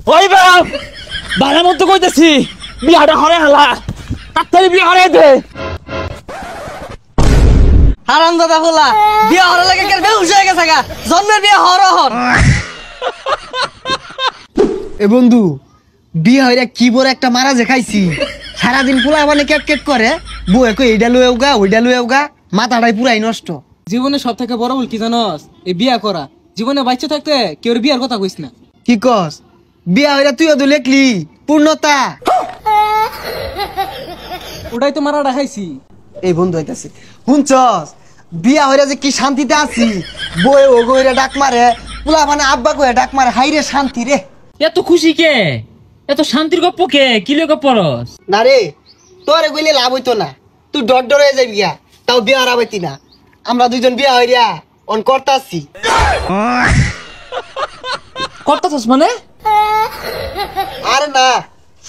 ওই বাপ বালার মতো কইতেছি বিয়াটা হরে হালা তাড়াতাড়ি বিয়া হরে দে। হারাম দাদা বলা বিয়া হরে লাগে কেন বেহুশ হয়ে গেছে গা জন্মের বিয়া হর। এ বন্ধু বিয়া হইরা কি বড় একটা মারা যে খাইছি। সারাদিন পোলা মানে কেট কেট করে বউ কই এইটা লয়েও গা ওইটা লয়েও গা, মাথাটাই পুরাই নষ্ট। জীবনে সব থেকে বড় ভুল কি জানোস? এই বিয়া করা। জীবনে বাচ্চা থাকতে কেউ বিয়ার কথা কইস না। কি কস? বিয়া হইরা তুইও তো লেখলি পূর্ণতা। ওটাই তো মারা খাইছি। এই বন্ধু হইতাছে শুনছস বিয়া হইরা যে কি শান্তিতে আছি, বউ ও গইরা ডাক মারে, পোলা মানে আব্বা কইরা ডাক মারে, হাইরে শান্তি রে। এত খুশি কে? এত শান্তির গপ্প কে? কি লগে পরস? না রে তোরে কইলে লাভ হইতো না, তুই ডর ডর হয়ে যাবি গা, তাও বিয়া হারাবাইতি না। আমরা দুইজন বিয়া হইরা অন করতাছি। করতাছস মানে? আরে না,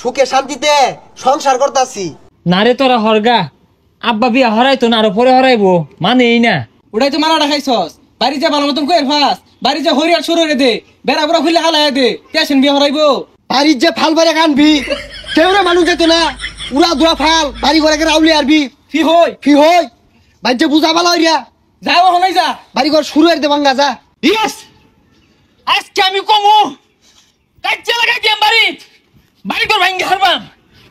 সুখে শান্তিতে সংসার করতাছি। না রে তোরা হরগা, আব্বা বিয়া হরাইতো না আরো পরে হরাইবো, মানে এই না। ওটাই তো মারা খাইছস। বাড়ি যা ভালো মতন কইর ফাস, বাড়ি যা হরিয়ার শুরু রে দে, বেড়া বুড়া খুলে হালায় দে, টেনশন বিয়া হরাইবো। বাড়ির যে ফাল বারে কানবি, কেউ রে মানুষ যেত না, উড়া ধুরা ফাল বাড়ি ঘরে রাউলি আরবি ফি হই বাড়ি যে বুঝা ভালো হইয়া যাও হনাই যা বাড়ি ঘর শুরু হইতে ভাঙ্গা যা। ইয়েস আজকে আমি কমু কাচ্চা লাগাই দিম বাড়ি তোর ভাঙ্গি হারবাম,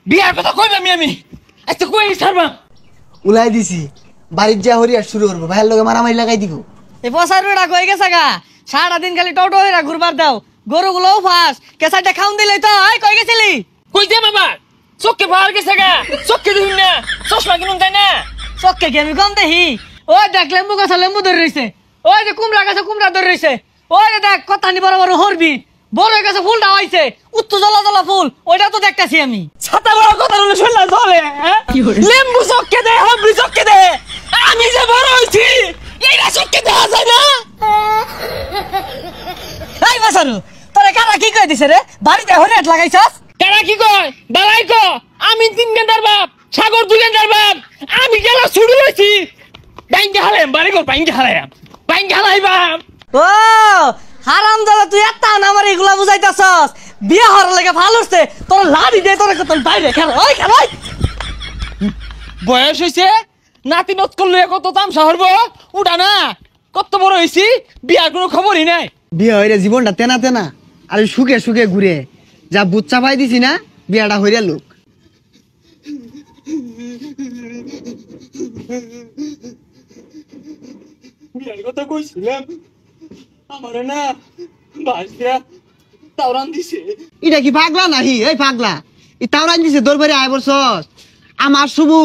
বিয়ার কথা কইবাম আমি আজকে কই হারবাম। উলাই দিছি বাড়ির যা হরিয়া শুরু করবো, ভাইয়ের লগে মারামারি লাগাই দিব। এই পসার বেড়া কই গেছে গা, সারাদিন খালি টোটো হইরা ঘুরবার দাও, গরুগুলোও ফাস, কেসাইটা খাউন দিলেই তো আই কই গেছিলি? কই দে বাবা চোখে পাওয়ার গেছে গা, চোখে দিন না, চশমা কিনুন তাই না? চক্কে কি আমি কম দেখি? ওই দেখ লেম্বু গাছে লেম্বু ধরে রইছে, ওই যে কুমড়া গাছে কুমড়া ধরে রইছে, ওই যে দেখ কথা নি বড় বড় হরবি, বড় গাছে ফুলটা হইছে উত্তর জ্বলা জ্বলা ফুল, ওইটা তো দেখতাছি আমি। ছাতা বড় কথা বলে শুনলা চলে? লেম্বু চোখে দে, হাবড়ি চোখে দে, আমি যে বড় হইছি এইটা চোখে দেখা যায় না। এই বাসারু তোরে কারা কি কই দিছে রে? বাড়িতে হরিয়াট লাগাইছস? কারা কি কয়? বালাই ক আমি 3 গেন্দার বাপ, সাগর 2 গেন্দার বাপ, আমি গেলা ছুড়ু লইছি বাইঙ্গে হালাম, বাড়ি ঘর বাইঙ্গে হালাইবাম। ও হারাম দাদা তুই এত না আমার এগুলা বুঝাইতাছস। বিয়া হওয়ার লাগে ভালো হচ্ছে তোর লাড়ি দে, তোর কত বাইরে খেলা ওই খেলা। বয়স হইছে নাতি নত করলে কত তামসা হরবো উঠা না, কত বড় হইছি বিয়ার কোনো খবরই নাই। বিয়া হইরা জীবনটা তেনা তেনা আর সুখে সুখে ঘুরে যা বুচ্চা পাই দিছি না, বিয়াটা হইরা লোক। বিয়ার কথা কইছিলাম আমারে না বাসিয়া তাওরান দিছে। এটা কি পাগলা নাহি? এই পাগলা ই তাওরান দিছে দর বাড়ি আয় বলছস? আমার শুভু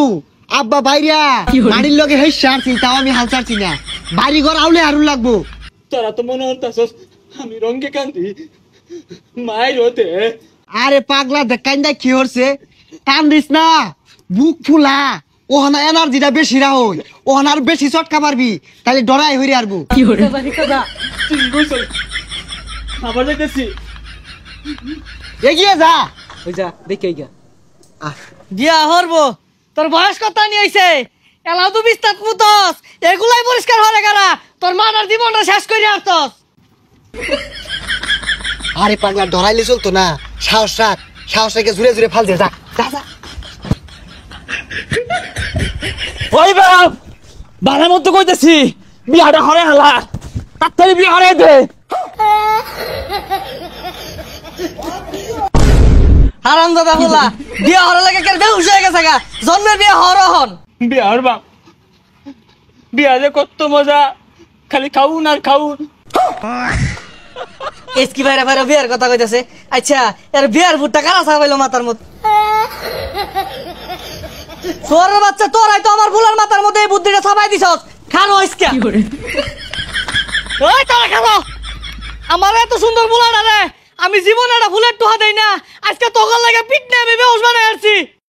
আব্বা বাইরা বাড়ির লগে হেই সারছি, তাও আমি হাল ছাড়ছি না, বাড়ি ঘর আউলে হারুন লাগবো। তোরা তো মনে হতাছস আমি রঙ্গে কান্দি মায়ের হতে। আরে পাগলা দেখাইন্দা কি হচ্ছে, কান্দিস না, বুক ফুলা, ওহনা এনার্জিটা বেশি রাহই, ওহনা আর বেশি চটকা পারবি, তাহলে ডরাই হইরে আরবো। তুই কইছস আবার যাইতেছি, এগিয়ে যা। ওই যা দেখে গা বিয়া হরবো। তোর বয়স কত নিয়ে আইছে? এলাও তো বিস্তার পুতস, এগুলাই পরিষ্কার হরে গারা, তোর মানার জীবনটা শেষ করে আসতস। আরে পাগলা ডরাইলে চলতো না, সাহস রাখ, সাহস রেখে জুড়ে জুড়ে ফাল দে, যা যা। ওই বাপ বালার মতো কইতেছি বিয়াটা হরে হালা তাড়াতাড়ি বিয়া হরে দে। হারাম দাদা বলা বিয়া হওয়ার লাগে কেন বেহুশ হয়ে গেছে গা, জন্মের বিয়া হওয়ার হন। বিয়া হরবাম, বিয়া যে কত মজা, খালি খাউন আর খাউন। এসকি ভাইরা ভাইরা বিয়ার কথা কইতাছে। আচ্ছা এর বিয়ার ভুট্টা কারা ছাপাইলো মাথার মধ্যে? তোর বাচ্চা তোরাই তো আমার ফুলার মাথার মধ্যে এই বুদ্ধিটা ছাপাই দিছস। খানো ইসকা ওই তোরা খাবো আমার এত সুন্দর ফুলাটা রে, আমি জীবনে একটা ফুলের টোহা দেই না, আজকে তোকার লাগে পিটনে আমি বেহুশ বানাই আসছি।